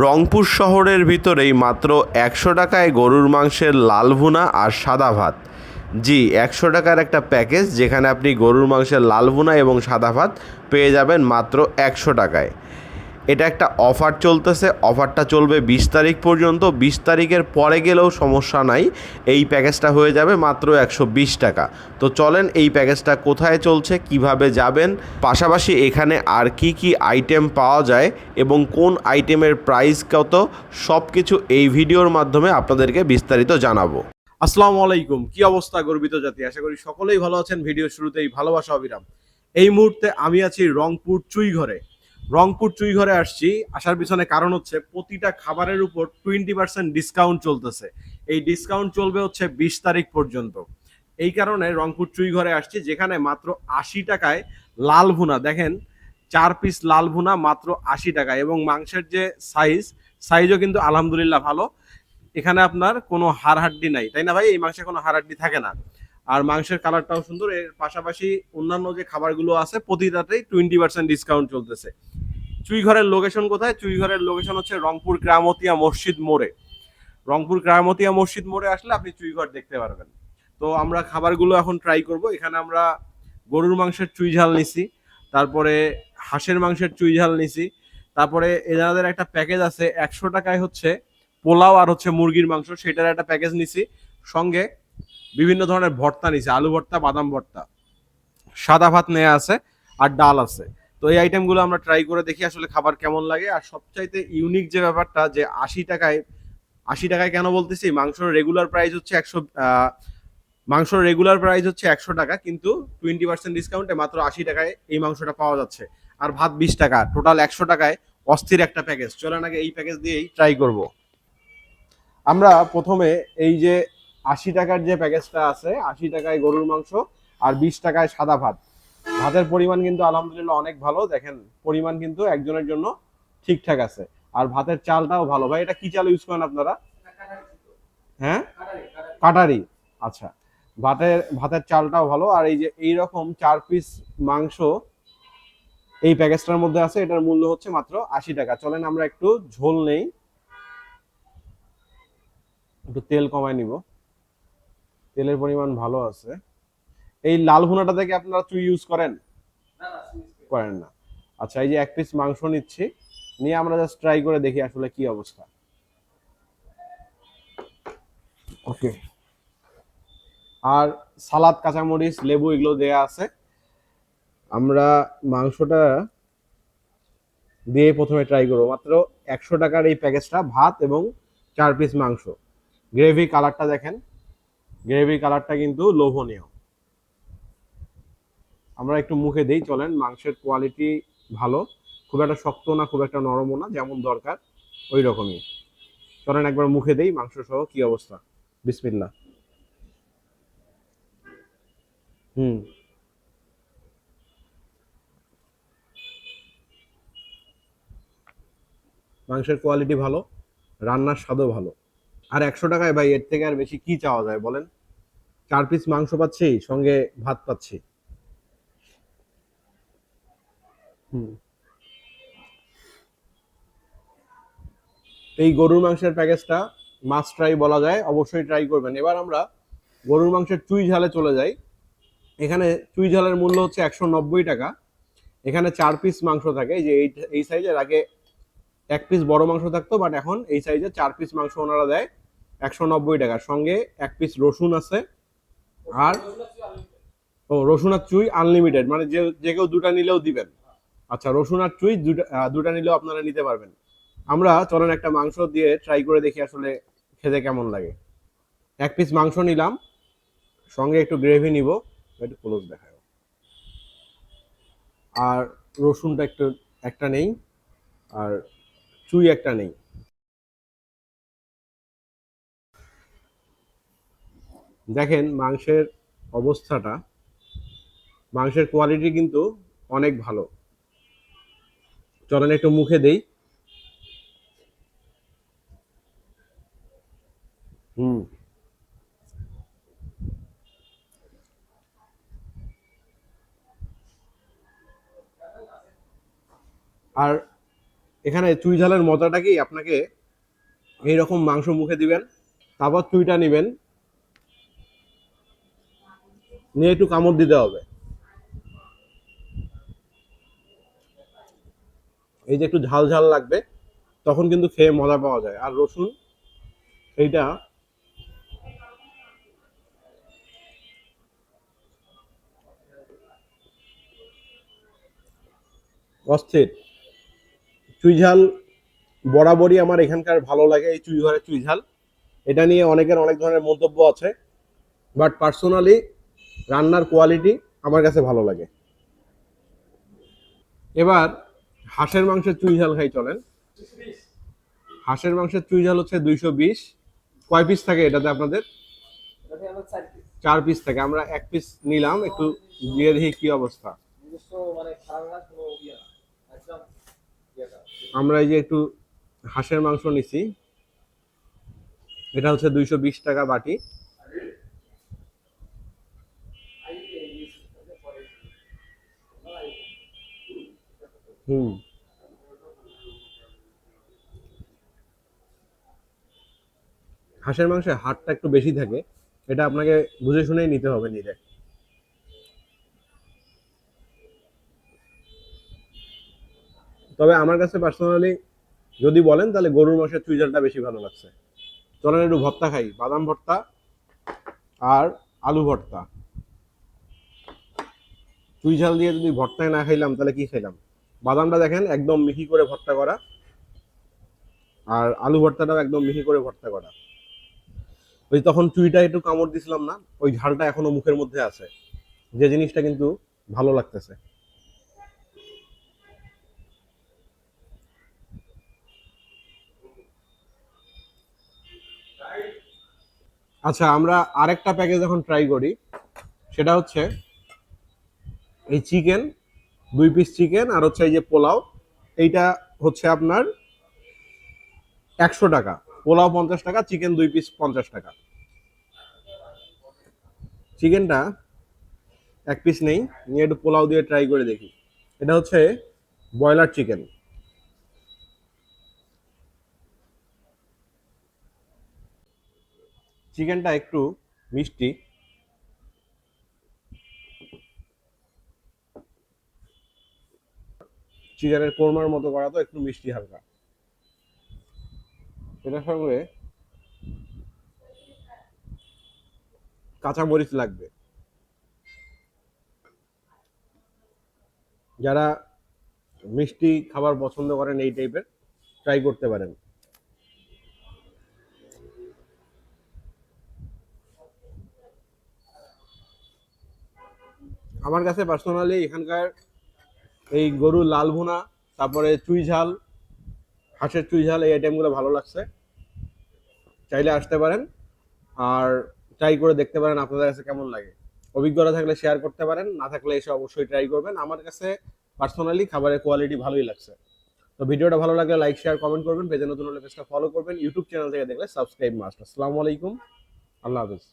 রংপুর শহরের ভিতরেই মাত্র ১০০ টাকায় গরুর মাংসের লাল ভুনা আর সাদা ভাত। জি, ১০০ টাকার একটা প্যাকেজ যেখানে আপনি গরুর মাংসের লাল ভুনা এবং সাদা ভাত পেয়ে যাবেন মাত্র ১০০ টাকায়। এটা একটা অফার চলতেছে, অফারটা চলবে ২০ তারিখ পর্যন্ত। ২০ তারিখের পরে গেলেও সমস্যা নাই, এই প্যাকেজটা হয়ে যাবে মাত্র ১২০ টাকা। তো চলেন এই প্যাকেজটা কোথায় চলছে, কিভাবে যাবেন, পাশাপাশি এখানে আর কি কি আইটেম পাওয়া যায় এবং কোন আইটেমের প্রাইস কত, সব কিছু এই ভিডিওর মাধ্যমে আপনাদেরকে বিস্তারিত জানাবো। আসসালামু আলাইকুম, কি অবস্থা গর্বিত জাতি? আশা করি সকলেই ভালো আছেন। ভিডিও শুরুতেই ভালোবাসা অবিরাম। এই মুহূর্তে আমি আছি রংপুর চুইঘরে। রংপুর চুইঘরে আসছি, আসার পিছনে কারণ হচ্ছে প্রতিটা খাবারের উপর 20% ডিসকাউন্ট চলতেছে। এই ডিসকাউন্ট চলবে হচ্ছে ২০ তারিখ পর্যন্ত। এই কারণে রংপুর চুইঘরে আসছি, যেখানে মাত্র ৮০ টাকায় লাল ভুনা, দেখেন 4 পিস লাল ভুনা মাত্র ৮০ টাকা। এবং মাংসের যে সাইজও কিন্তু আলহামদুলিল্লাহ ভালো। এখানে আপনার কোনো হাড় হাড্ডি নাই, তাই না ভাই? এই মাংসে কোনো হাড় হাড্ডি থাকে না। আর মাংসের কালারটাও সুন্দর। এর পাশাপাশি অন্যান্য যে খাবারগুলো আছে প্রতিটাতেই 20% ডিসকাউন্ট চলতেছে। চুইঘরের লোকেশন কোথায়? চুইঘরের লোকেশন হচ্ছে রংপুর গ্রামতিয়া মসজিদ মোড়ে। রংপুর গ্রামতিয়া মসজিদ মোড়ে আসলে আপনি চুইঘর দেখতে পারবেন। তো আমরা খাবারগুলো এখন ট্রাই করব। এখানে আমরা গরুর মাংসের চুই ঝাল নিছি, তারপরে হাঁসের মাংসের চুই ঝাল নিছি, তারপরে এনাদের একটা প্যাকেজ আছে ১০০ টাকায় হচ্ছে পোলাও আর হচ্ছে মুরগির মাংস, সেটার একটা প্যাকেজ নিছি। সঙ্গে বিভিন্ন ধরনের ভর্তা নিছি, আলু ভর্তা, বাদাম ভর্তা, সাদা ভাত নেওয়া আছে, আর ডাল আছে। তো এই আইটেমগুলো আমরা ট্রাই করে দেখি আসলে খাবার কেমন লাগে। আর সবচাইতে ইউনিক যে ব্যাপারটা, যে ৮০ টাকায়, ৮০ টাকায় কেন বলতেছি, মাংসর রেগুলার প্রাইস হচ্ছে ১০০ টাকা, কিন্তু 20% ডিসকাউন্টে মাত্র ৮০ টাকায় এই মাংসটা পাওয়া যাচ্ছে। আর ভাত ২০ টাকা, টোটাল ১০০ টাকায় অস্থির একটা প্যাকেজ। চলেন আগে এই প্যাকেজ দিয়েই ট্রাই করব। আমরা প্রথমে এই যে ৮০ টাকার যে প্যাকেজটা আছে, ৮০ টাকায় গরুর মাংস আর ২০ টাকায় সাদা ভাত। ভাতের পরিমাণ কিন্তু আলহামদুলিল্লাহ অনেক ভালো, দেখেন পরিমাণ কিন্তু একজনের জন্য ঠিকঠাক আছে। আর ভাতের চালটাও ভালো। ভাই, এটা কি চাল ইউজ করেন আপনারা? হ্যাঁ, কাটারি। আচ্ছা, ভাতের চালটাও ভালো। আর এই যে এইরকম 4 পিস মাংস এই প্যাকেজটার মধ্যে আছে, এটার মূল্য হচ্ছে মাত্র ৮০ টাকা। চলেন আমরা একটু ঝোল নেই, একটু তেল কমায় নিব। তেলের পরিমাণ ভালো আছে। এই লাল ভুনাটা থেকে আপনারা চুই ইউজ করেন? করেন না। আচ্ছা, এই যে 1 পিস মাংস নিচ্ছি, নিয়ে আমরা জাস্ট ট্রাই করে দেখি আসলে কি অবস্থা। ওকে। আর সালাদ, কাঁচামরিচ, লেবু এগুলো দেয়া আছে। আমরা মাংসটা দিয়ে প্রথমে ট্রাই করবো। মাত্র ১০০ টাকার এই প্যাকেজটা, ভাত এবং 4 পিস মাংস। গ্রেভি কালারটা দেখেন, গ্রেভি কালারটা কিন্তু লোভনীয়। আমরা একটু মুখে দেই, চলেন। মাংসের কোয়ালিটি ভালো, খুব একটা শক্ত না, খুব একটা নরমও না, যেমন দরকার ওই রকমই। চলেন একবার মুখে দেই মাংস সহ কি অবস্থা। বিসমিল্লাহ। হুম, মাংসের কোয়ালিটি ভালো, রান্নার স্বাদও ভালো। আর ১০০ টাকায় ভাই এর থেকে আর বেশি কি চাওয়া যায় বলেন? 4 পিস মাংস পাচ্ছি, সঙ্গে ভাত পাচ্ছি। হুম। এই গরুর মাংসের প্যাকেজটা মাস্ট ট্রাই বলা যায়, অবশ্যই ট্রাই করবেন। এবার আমরা গরুর মাংসের চুই ঝালে চলে যাই। এখানে চুই ঝালের মূল্য হচ্ছে ১৯০ টাকা। এখানে 4 পিস মাংস থাকে। এই যে এই সাইজের, আগে 1 পিস বড় মাংস থাকতো, বাট এখন এই সাইজে 4 পিস মাংস ওনারা দেয় ১৯০ টাকার। সঙ্গে 1 পিস রসুন আছে। আর রসুন আর চুই আনলিমিটেড, মানে যে যে কেউ দুটা নিলেও দিবেন। আচ্ছা, রসুন আর চুই দুটা নিলেও আপনারা নিতে পারবেন। আমরা চলেন একটা মাংস দিয়ে ট্রাই করে দেখি আসলে খেতে কেমন লাগে। 1 পিস মাংস নিলাম, সঙ্গে একটু গ্রেভি নিব, একটু ক্লোজ দেখায়। আর রসুনটা একটু একটা নেই, আর চুই একটা নেই। দেখেন মাংসের অবস্থাটা, মাংসের কোয়ালিটি কিন্তু অনেক ভালো। চলেন একটু মুখে দেই। হুম। আর এখানে চুই ঝালের মজাটা কি, আপনাকে এইরকম মাংস মুখে দিবেন, তারপর চুইটা নিবেন, নিয়ে একটু কামড় দিতে হবে। এই যে একটু ঝাল ঝাল লাগবে, তখন কিন্তু খেয়ে মজা পাওয়া যায়। আর রসুন এইটা অস্থির। চুই ঝাল বরাবরই আমার এখানকার ভালো লাগে, এই চুই ঘরের চুই ঝাল। এটা নিয়ে অনেকের অনেক ধরনের মন্তব্য আছে, বাট পার্সোনালি রান্নার কোয়ালিটি আমার কাছে ভালো লাগে। এবার হাঁসের মাংসের চুই ঝাল খাই, চলেন। হাঁসের মাংসের চুই ঝাল হচ্ছে 220। কয় পিস থাকে এটাতে আপনাদের? 4 পিস থাকে। আমরা 1 পিস নিলাম, একটু দিয়ে দেখি কি অবস্থা। আমরা এই যে একটু হাঁসের মাংস নিছি, এটা হচ্ছে 220 টাকা বাটি। হুম, হাঁসের মাংসে হাড়টা একটু বেশি থাকে, এটা আপনাকে বুঝে শুনেই নিতে হবে নিজে। তবে আমার কাছে পার্সোনালি যদি বলেন, তাহলে গরুর মাংসের চুই ঝালটা বেশি ভালো লাগছে। চলেন একটু ভর্তা খাই, বাদাম ভর্তা আর আলু ভর্তা। চুই ঝাল দিয়ে যদি ভর্তায় না খাইলাম তাহলে কি খাইলাম? বাদামটা দেখেন একদম মিহি করে ভর্তা করা, আর আলু ভর্তাটাও একদম মিহি করে ভর্তা করা। ওই তখন চুইটা একটু কামড় দিছিলাম না, ওই ঝালটা এখনো মুখের মধ্যে আছে, যে জিনিসটা কিন্তু ভালো লাগতেছে। আচ্ছা, আমরা আরেকটা প্যাকেজ এখন ট্রাই করি, সেটা হচ্ছে এই চিকেন, 2 পিস চিকেন আর হচ্ছে এই যে পোলাও। এইটা হচ্ছে আপনার 100 টাকা। পোলাও 50 টাকা, চিকেন 2 পিস 50 টাকা। চিকেনটা 1 পিস নেই, নিয়ে একটু পোলাও দিয়ে ট্রাই করে দেখি। এটা হচ্ছে ব্রয়লার চিকেন। চিকেনটা একটু মিষ্টি, চিকেনের কোরমার মতো করা, তো একটু মিষ্টি হালকা। এটার সঙ্গে কাঁচা মরিচ লাগবে। যারা মিষ্টি খাবার পছন্দ করেন এই টাইপের, ট্রাই করতে পারেন। আমার কাছে পার্সোনালি এখানকার এই গরুর লাল ভুনা, তারপরে চুই ঝাল, হাঁসের চুই ঝাল, এই আইটেমগুলো ভালো লাগছে। চাইলে আসতে পারেন আর ট্রাই করে দেখতে পারেন আপনাদের কাছে কেমন লাগে। অভিজ্ঞতা থাকলে শেয়ার করতে পারেন, না থাকলে এসে অবশ্যই ট্রাই করবেন। আমার কাছে পার্সোনালি খাবারের কোয়ালিটি ভালোই লাগছে। তো ভিডিওটা ভালো লাগলে লাইক শেয়ার কমেন্ট করবেন, পেজে নতুন হলে পেজটা ফলো করবেন, ইউটিউব চ্যানেল থেকে দেখলে সাবস্ক্রাইব মাস্ট। আসসালামু আলাইকুম, আল্লাহ হাফিজ।